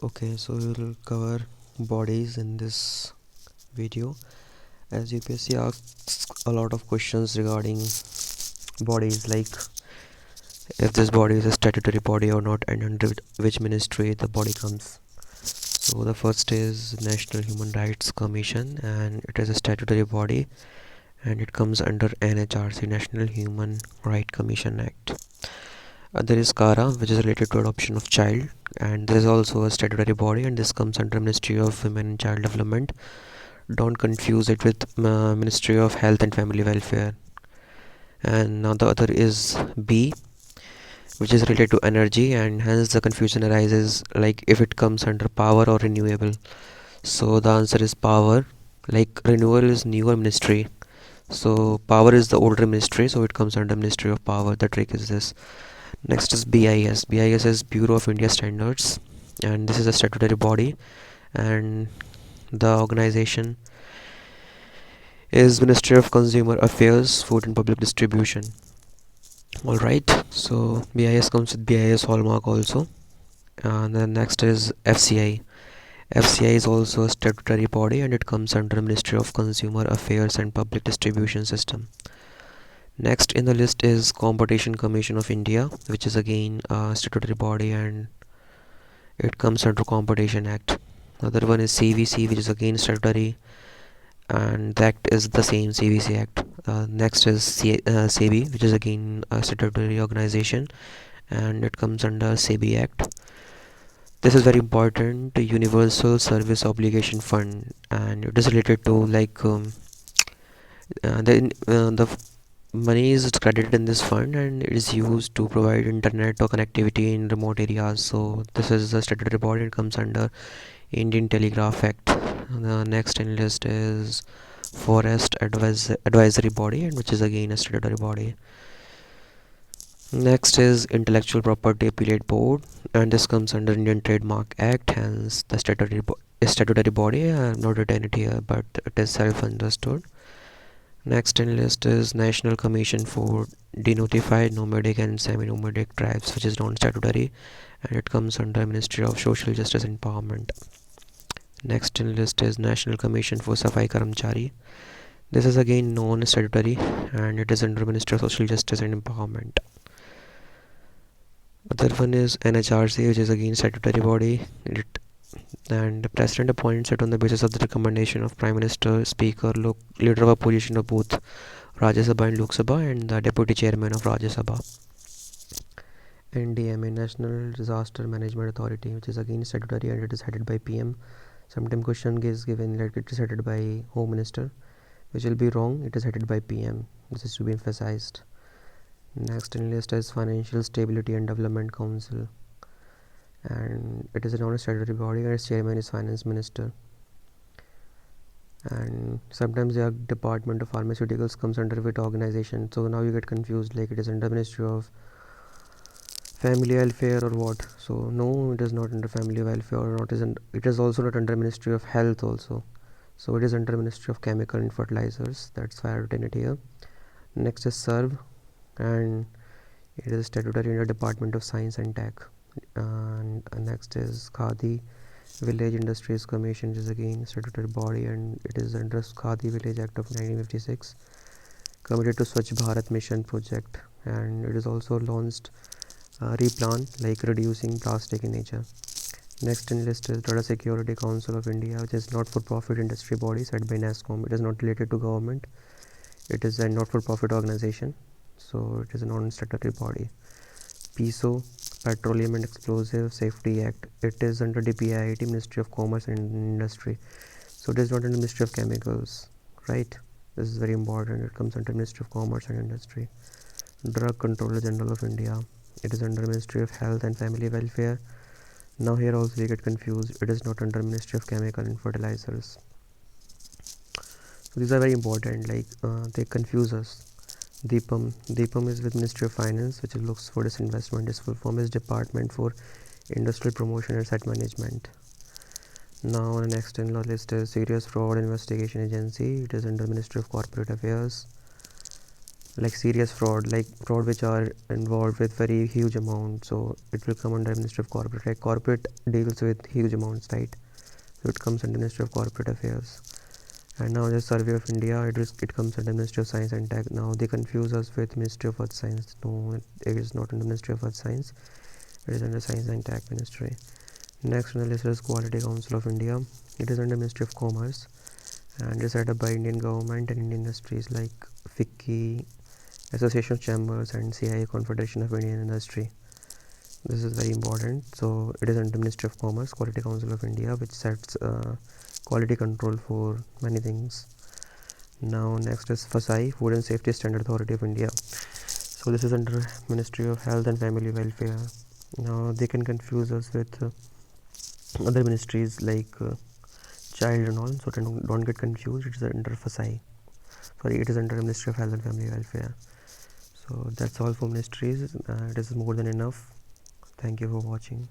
Okay, so we'll cover bodies in this video. As UPSC asks a lot of questions regarding bodies, like if this body is a statutory body or not, and under which ministry the body comes. So the first is National Human Rights Commission, and it is a statutory body, and it comes under NHRC, National Human Right Commission Act. There is CARA, which is related to adoption of child, and there is also a statutory body, and this comes under Ministry of Women and Child Development. Don't confuse it with Ministry of Health and Family Welfare. And now the other is B, which is related to energy, and hence the confusion arises like if it comes under power or renewable. So the answer is power. Like renewable is newer ministry, so power is the older ministry, so it comes under Ministry of Power. The trick is this. Next is BIS. BIS is Bureau of India Standards, and this is a statutory body, and the organization is Ministry of Consumer Affairs, Food and Public Distribution. Alright, so BIS comes with BIS hallmark also. And then next is FCI. FCI is also a statutory body, and it comes under Ministry of Consumer Affairs and Public Distribution System. Next in the list is Competition Commission of India, which is again a statutory body, and it comes under Competition Act. Another one is CVC, which is again statutory, and the act is the same, CVC Act. Next is SEBI, which is again a statutory organization, and it comes under SEBI Act. This is very important, Universal Service Obligation Fund, and it is related to like the money is credited in this fund, and it is used to provide internet or connectivity in remote areas. So this is the statutory body. It comes under Indian Telegraph Act. The next in list is Forest Advisory Body, and which is again a statutory body. Next is Intellectual Property Appellate Board, and this comes under Indian Trademark Act, hence the statutory body. I have not written it here, but it is self-understood. Next in list is National Commission for Denotified Nomadic and Semi-Nomadic Tribes, which is non-statutory, and it comes under Ministry of Social Justice and Empowerment. Next in list is National Commission for Safai Karamchari. This is again non-statutory, and it is under Ministry of Social Justice and Empowerment. Other one is NHRC, which is again statutory body, and the President appoints it on the basis of the recommendation of Prime Minister, Speaker, Leader of Opposition of both Rajya Sabha and Lok Sabha, and the Deputy Chairman of Rajya Sabha. NDMA, National Disaster Management Authority, which is again statutory, and it is headed by PM. Sometimes question is given like it is headed by Home Minister, which will be wrong. It is headed by PM. This is to be emphasized. Next in list is Financial Stability and Development Council, and it is a non-statutory body, and its chairman is Finance Minister. And sometimes the Department of Pharmaceuticals comes under which organization, so now you get confused like it is under Ministry of Family Welfare or what. So no, it is not under Family Welfare, or not isn't. It is also not under Ministry of Health also. So it is under Ministry of Chemical and Fertilizers. That's why I written it here. Next is SERV, and it is statutory under Department of Science and Tech. And next is Khadi Village Industries Commission, which is again statutory body, and it is under Khadi Village Act of 1956, committed to Swachh Bharat Mission project, and it is also launched replan like reducing plastic in nature. Next in list is Data Security Council of India, which is not-for-profit industry body set by NASSCOM. It is not related to government. It is a not-for-profit organization, so it is a non-statutory body. PISO, Petroleum and Explosive Safety Act. It is under DPIIT, Ministry of Commerce and Industry. So it is not under Ministry of Chemicals, right? This is very important. It comes under Ministry of Commerce and Industry. Drug Controller General of India. It is under Ministry of Health and Family Welfare. Now here also we get confused. It is not under Ministry of Chemical and Fertilizers. So these are very important. Like they confuse us. DIPAM is with Ministry of Finance, which looks for disinvestment. Its full form is Department for Industrial Promotion and Asset Management. Now the next in the list is Serious Fraud Investigation Agency. It is under Ministry of Corporate Affairs. like serious fraud, like fraud which are involved with very huge amounts, so it will come under Ministry of Corporate. Like corporate deals with huge amounts, right? So it comes under Ministry of Corporate Affairs. And now the Survey of India, it comes under Ministry of Science and Tech. Now they confuse us with Ministry of Earth Science. No, it is not under Ministry of Earth Science. It is under Science and Tech Ministry. Next on the list is Quality Council of India. It is under Ministry of Commerce and is set up by Indian government and Indian industries like FICCI, Association of Chambers, and CIA, Confederation of Indian Industry. This is very important. So it is under Ministry of Commerce, Quality Council of India, which sets quality control for many things. Now next is FSI, Food and Safety Standard Authority of India. So this is under Ministry of Health and Family Welfare. Now they can confuse us with other ministries like child and all, so don't get confused. It is under FSI. Sorry, it is under Ministry of Health and Family Welfare. So that's all for ministries. It is more than enough. Thank you for watching.